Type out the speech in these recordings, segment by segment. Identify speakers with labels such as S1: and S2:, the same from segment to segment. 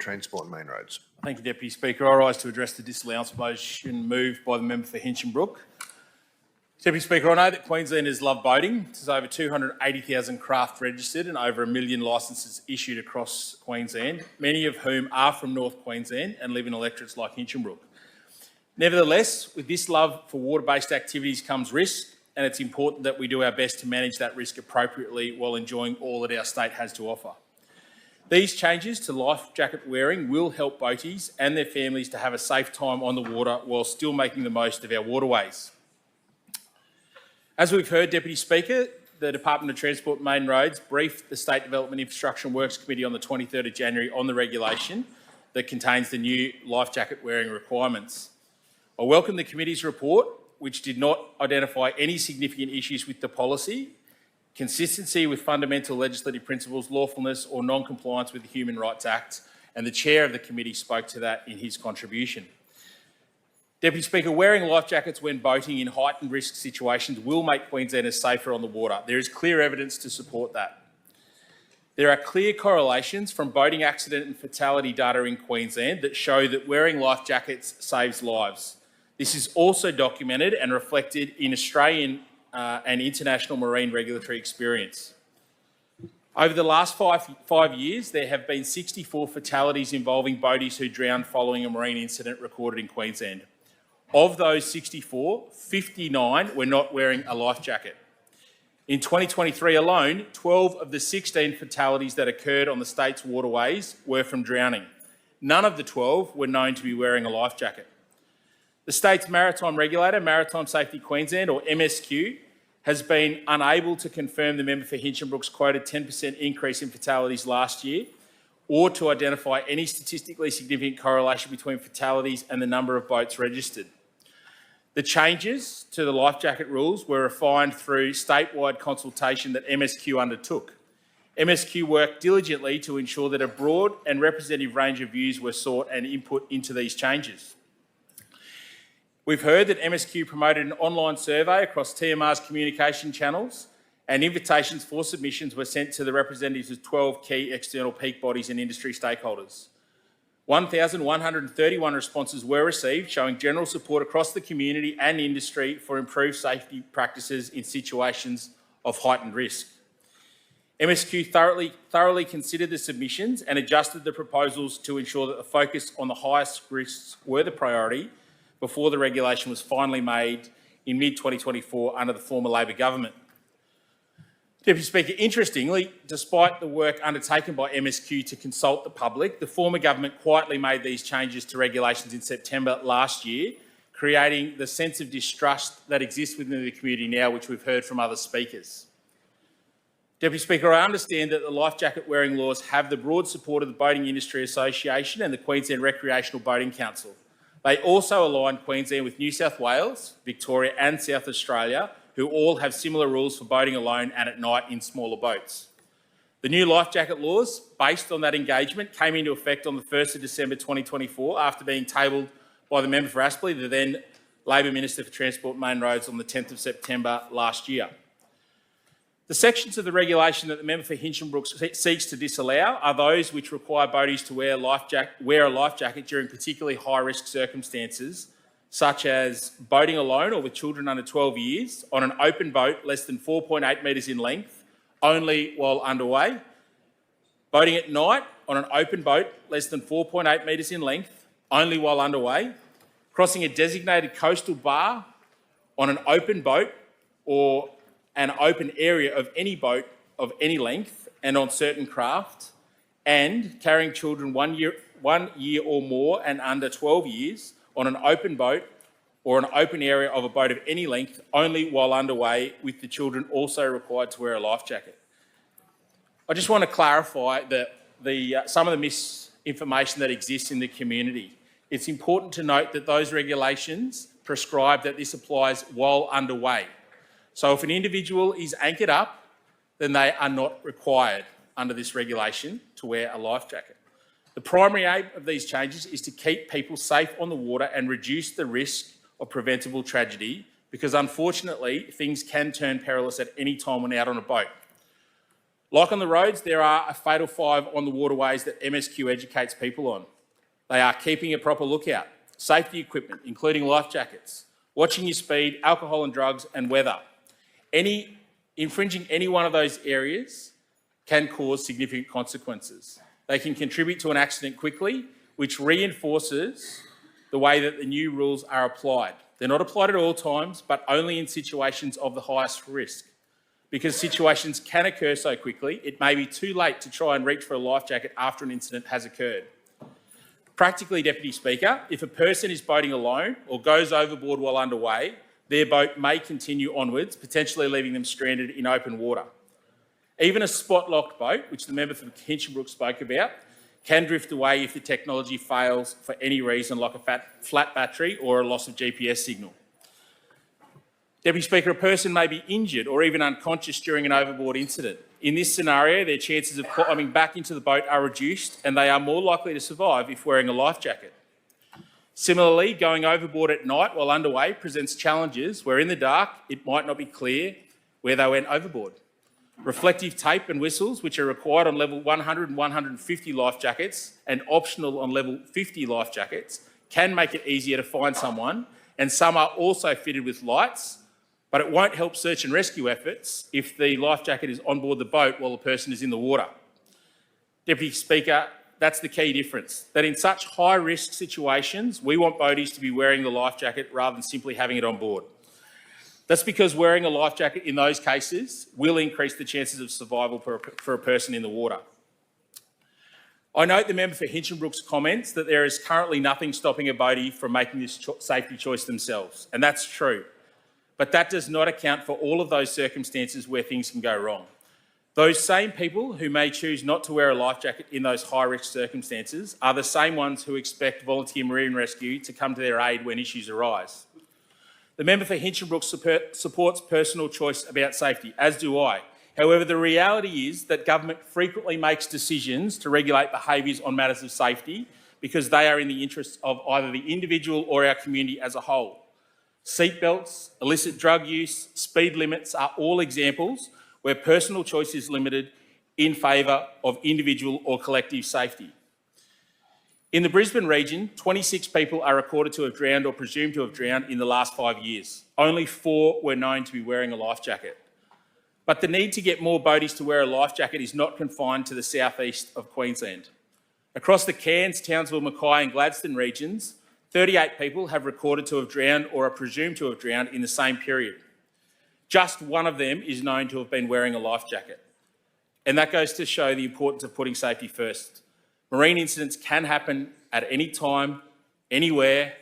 S1: Transport and Main Roads.
S2: Thank you, Deputy Speaker. I rise to address the disallowance motion moved by the member for Hinchinbrook. Deputy Speaker, I know that Queenslanders love boating. There's over 280,000 craft registered and over 1 million licences issued across Queensland, many of whom are from North Queensland and live in electorates like Hinchinbrook. Nevertheless, with this love for water-based activities comes risk, and it's important that we do our best to manage that risk appropriately while enjoying all that our state has to offer. These changes to life jacket wearing will help boaties and their families to have a safe time on the water while still making the most of our waterways. As we've heard, Deputy Speaker, the Department of Transport and Main Roads briefed the State Development Infrastructure and Works Committee on the 23rd of January on the regulation that contains the new life jacket wearing requirements. I welcome the committee's report, which did not identify any significant issues with the policy, consistency with fundamental legislative principles, lawfulness or non-compliance with the Human Rights Act, and the chair of the committee spoke to that in his contribution. Deputy Speaker, wearing life jackets when boating in heightened risk situations will make Queenslanders safer on the water. There is clear evidence to support that. There are clear correlations from boating accident and fatality data in Queensland that show that wearing life jackets saves lives. This is also documented and reflected in Australian and international marine regulatory experience. Over the last five years, there have been 64 fatalities involving boaties who drowned following a marine incident recorded in Queensland. Of those 64, 59 were not wearing a life jacket. In 2023 alone, 12 of the 16 fatalities that occurred on the state's waterways were from drowning. None of the 12 were known to be wearing a life jacket. The state's maritime regulator, Maritime Safety Queensland, or MSQ, has been unable to confirm the member for Hinchinbrook's quoted 10% increase in fatalities last year, or to identify any statistically significant correlation between fatalities and the number of boats registered. The changes to the life jacket rules were refined through statewide consultation that MSQ undertook. MSQ worked diligently to ensure that a broad and representative range of views were sought and input into these changes. We've heard that MSQ promoted an online survey across TMR's communication channels, and invitations for submissions were sent to the representatives of 12 key external peak bodies and industry stakeholders. 1,131 responses were received, showing general support across the community and industry for improved safety practices in situations of heightened risk. MSQ thoroughly considered the submissions and adjusted the proposals to ensure that the focus on the highest risks were the priority before the regulation was finally made in mid-2024 under the former Labor government. Deputy Speaker, interestingly, despite the work undertaken by MSQ to consult the public, the former government quietly made these changes to regulations in September last year, creating the sense of distrust that exists within the community now, which we've heard from other speakers. Deputy Speaker, I understand that the life jacket wearing laws have the broad support of the Boating Industry Association and the Queensland Recreational Boating Council. They also align Queensland with New South Wales, Victoria and South Australia, who all have similar rules for boating alone and at night in smaller boats. The new life jacket laws, based on that engagement, came into effect on the 1st of December 2024 after being tabled by the member for Aspley, the then Labor Minister for Transport and Main Roads, on the 10th of September last year. The sections of the regulation that the member for Hinchinbrook seeks to disallow are those which require boaties to wear a life jacket during particularly high-risk circumstances, such as boating alone or with children under 12 years on an open boat less than 4.8 metres in length, only while underway, boating at night on an open boat less than 4.8 metres in length, only while underway, crossing a designated coastal bar on an open boat or an open area of any boat of any length and on certain craft, and carrying children 1 year or more and under 12 years on an open boat or an open area of a boat of any length, only while underway, with the children also required to wear a life jacket. I just want to clarify that some of the misinformation that exists in the community. It's important to note that those regulations prescribe that this applies while underway. So if an individual is anchored up, then they are not required under this regulation to wear a life jacket. The primary aim of these changes is to keep people safe on the water and reduce the risk of preventable tragedy, because unfortunately things can turn perilous at any time when out on a boat. Like on the roads, there are a fatal 5 on the waterways that MSQ educates people on. They are keeping a proper lookout, safety equipment, including life jackets, watching your speed, alcohol and drugs, and weather. Infringing any one of those areas can cause significant consequences. They can contribute to an accident quickly, which reinforces the way that the new rules are applied. They're not applied at all times, but only in situations of the highest risk. Because situations can occur so quickly, it may be too late to try and reach for a life jacket after an incident has occurred. Practically, Deputy Speaker, if a person is boating alone or goes overboard while underway, their boat may continue onwards, potentially leaving them stranded in open water. Even a spot-locked boat, which the member for Hinchinbrook spoke about, can drift away if the technology fails for any reason, like a flat battery or a loss of GPS signal. Deputy Speaker, a person may be injured or even unconscious during an overboard incident. In this scenario, their chances of climbing back into the boat are reduced and they are more likely to survive if wearing a life jacket. Similarly, going overboard at night while underway presents challenges where in the dark it might not be clear where they went overboard. Reflective tape and whistles, which are required on level 100 and 150 life jackets and optional on level 50 life jackets, can make it easier to find someone, and some are also fitted with lights, but it won't help search and rescue efforts if the life jacket is on board the boat while the person is in the water. Deputy Speaker, that's the key difference, that in such high-risk situations, we want boaties to be wearing the life jacket rather than simply having it on board. That's because wearing a life jacket in those cases will increase the chances of survival for a person in the water. I note the member for Hinchinbrook's comments that there is currently nothing stopping a boatie from making this safety choice themselves, and that's true. But that does not account for all of those circumstances where things can go wrong. Those same people who may choose not to wear a life jacket in those high-risk circumstances are the same ones who expect Volunteer Marine Rescue to come to their aid when issues arise. The member for Hinchinbrook supports personal choice about safety, as do I. However, the reality is that government frequently makes decisions to regulate behaviours on matters of safety because they are in the interests of either the individual or our community as a whole. Seatbelts, illicit drug use, speed limits are all examples where personal choice is limited in favour of individual or collective safety. In the Brisbane region, 26 people are recorded to have drowned or presumed to have drowned in the last 5 years. Only 4 were known to be wearing a life jacket. But the need to get more boaties to wear a life jacket is not confined to the southeast of Queensland. Across the Cairns, Townsville, Mackay and Gladstone regions, 38 people have recorded to have drowned or are presumed to have drowned in the same period. Just one of them is known to have been wearing a life jacket. And that goes to show the importance of putting safety first. Marine incidents can happen at any time, anywhere.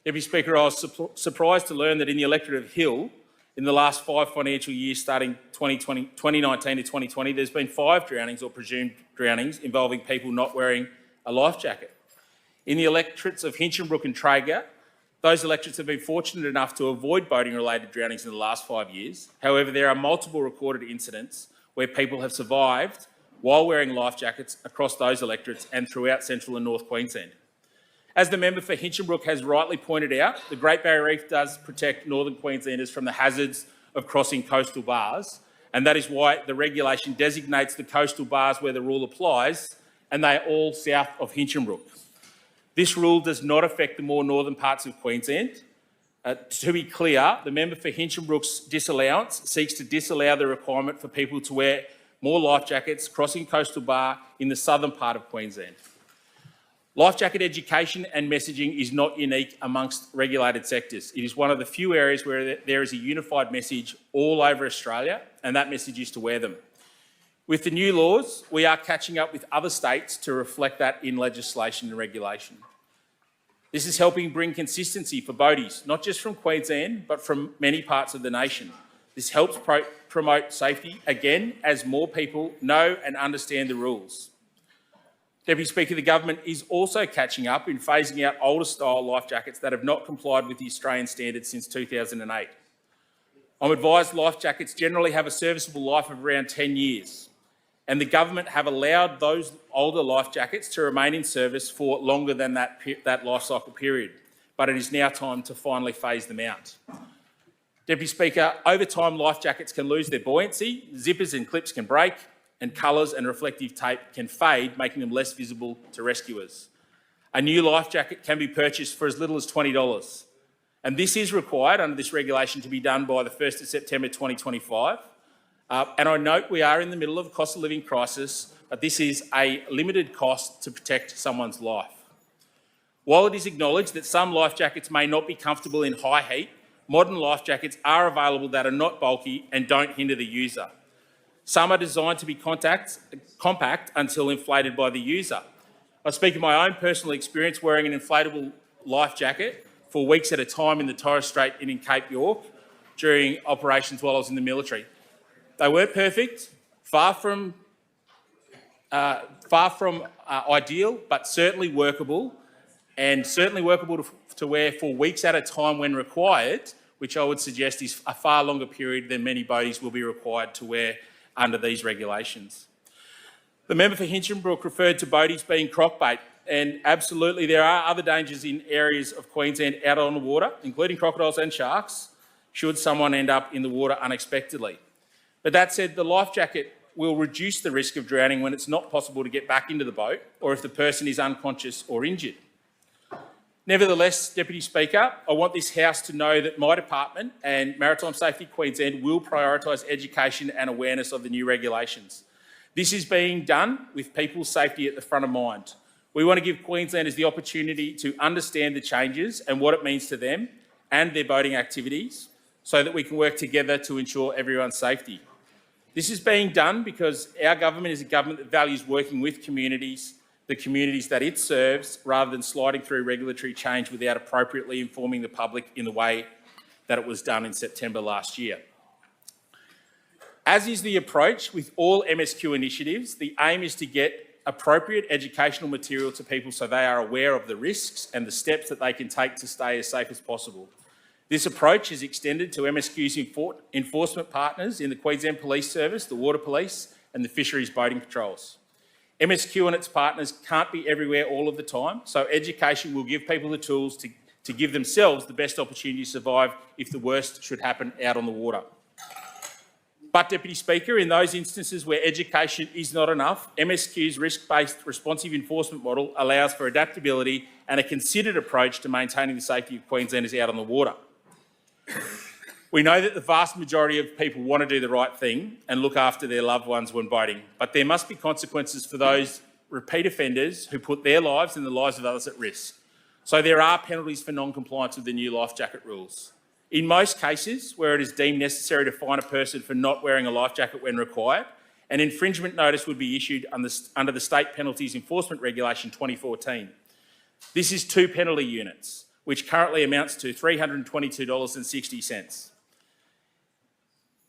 S2: Deputy Speaker, I was surprised to learn that in the electorate of Hill, in the last 5 financial years starting 2019 to 2020, there's been 5 drownings or presumed drownings involving people not wearing a life jacket. In the electorates of Hinchinbrook and Traeger, those electorates have been fortunate enough to avoid boating-related drownings in the last 5 years. However, there are multiple recorded incidents where people have survived while wearing life jackets across those electorates and throughout Central and North Queensland. As the member for Hinchinbrook has rightly pointed out, the Great Barrier Reef does protect Northern Queenslanders from the hazards of crossing coastal bars, and that is why the regulation designates the coastal bars where the rule applies, and they are all south of Hinchinbrook. This rule does not affect the more northern parts of Queensland. To be clear, the member for Hinchinbrook's disallowance seeks to disallow the requirement for people to wear more life jackets crossing coastal bar in the southern part of Queensland. Life jacket education and messaging is not unique amongst regulated sectors. It is one of the few areas where there is a unified message all over Australia, and that message is to wear them. With the new laws, we are catching up with other states to reflect that in legislation and regulation. This is helping bring consistency for boaties, not just from Queensland, but from many parts of the nation. This helps promote safety, again, as more people know and understand the rules. Deputy Speaker, the government is also catching up in phasing out older style life jackets that have not complied with the Australian standards since 2008. I'm advised life jackets generally have a serviceable life of around 10 years, and the government have allowed those older life jackets to remain in service for longer than that life cycle period, but it is now time to finally phase them out. Deputy Speaker, over time life jackets can lose their buoyancy, zippers and clips can break, and colours and reflective tape can fade, making them less visible to rescuers. A new life jacket can be purchased for as little as $20. And this is required under this regulation to be done by the 1st of September 2025. And I note we are in the middle of a cost of living crisis, but this is a limited cost to protect someone's life. While it is acknowledged that some life jackets may not be comfortable in high heat, modern life jackets are available that are not bulky and don't hinder the user. Some are designed to be compact until inflated by the user. I speak of my own personal experience wearing an inflatable life jacket for weeks at a time in the Torres Strait and in Cape York during operations while I was in the military. They weren't perfect, far from ideal, but certainly workable, and certainly workable to wear for weeks at a time when required, which I would suggest is a far longer period than many boaties will be required to wear under these regulations. The member for Hinchinbrook referred to boaties being crockbait, and absolutely there are other dangers in areas of Queensland out on the water, including crocodiles and sharks, should someone end up in the water unexpectedly. But that said, the life jacket will reduce the risk of drowning when it's not possible to get back into the boat or if the person is unconscious or injured. Nevertheless, Deputy Speaker, I want this House to know that my department and Maritime Safety Queensland will prioritise education and awareness of the new regulations. This is being done with people's safety at the front of mind. We want to give Queenslanders the opportunity to understand the changes and what it means to them and their boating activities so that we can work together to ensure everyone's safety. This is being done because our government is a government that values working with communities, the communities that it serves, rather than sliding through regulatory change without appropriately informing the public in the way that it was done in September last year. As is the approach with all MSQ initiatives, the aim is to get appropriate educational material to people so they are aware of the risks and the steps that they can take to stay as safe as possible. This approach is extended to MSQ's enforcement partners in the Queensland Police Service, the Water Police and the Fisheries Boating Patrols. MSQ and its partners can't be everywhere all of the time, so education will give people the tools to give themselves the best opportunity to survive if the worst should happen out on the water. But, Deputy Speaker, in those instances where education is not enough, MSQ's risk-based responsive enforcement model allows for adaptability and a considered approach to maintaining the safety of Queenslanders out on the water. We know that the vast majority of people want to do the right thing and look after their loved ones when boating, but there must be consequences for those repeat offenders who put their lives and the lives of others at risk. So there are penalties for non-compliance with the new life jacket rules. In most cases, where it is deemed necessary to fine a person for not wearing a life jacket when required, an infringement notice would be issued under the State Penalties Enforcement Regulation 2014. This is 2 penalty units, which currently amounts to $322.60.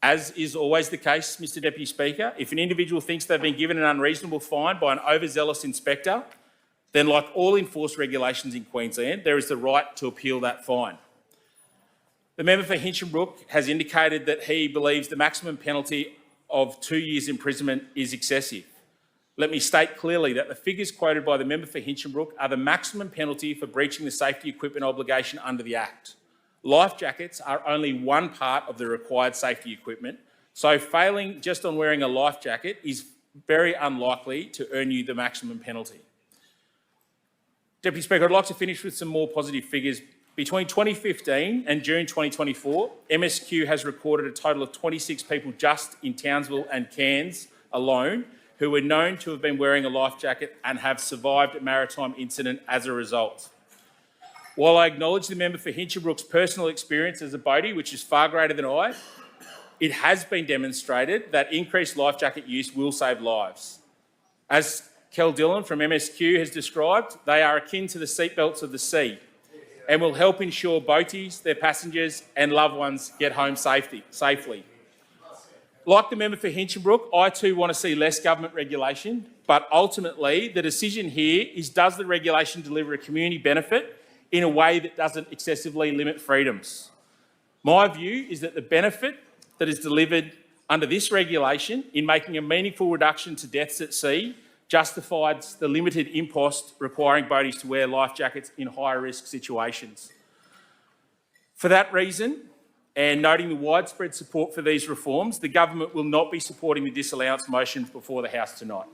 S2: As is always the case, Mr Deputy Speaker, if an individual thinks they've been given an unreasonable fine by an overzealous inspector, then like all enforced regulations in Queensland, there is the right to appeal that fine. The member for Hinchinbrook has indicated that he believes the maximum penalty of 2 years imprisonment is excessive. Let me state clearly that the figures quoted by the member for Hinchinbrook are the maximum penalty for breaching the safety equipment obligation under the Act. Life jackets are only one part of the required safety equipment, so failing just on wearing a life jacket is very unlikely to earn you the maximum penalty. Deputy Speaker, I'd like to finish with some more positive figures. Between 2015 and June 2024, MSQ has recorded a total of 26 people just in Townsville and Cairns alone who were known to have been wearing a life jacket and have survived a maritime incident as a result. While I acknowledge the member for Hinchinbrook's personal experience as a boatie, which is far greater than I, it has been demonstrated that increased life jacket use will save lives. As Kel Dillon from MSQ has described, they are akin to the seatbelts of the sea and will help ensure boaties, their passengers and loved ones get home safely. Like the member for Hinchinbrook, I too want to see less government regulation, but ultimately the decision here is, does the regulation deliver a community benefit in a way that doesn't excessively limit freedoms? My view is that the benefit that is delivered under this regulation in making a meaningful reduction to deaths at sea justifies the limited impost requiring boaties to wear life jackets in high-risk situations. For that reason, And noting the widespread support for these reforms, the government will not be supporting the disallowance motion before the House tonight.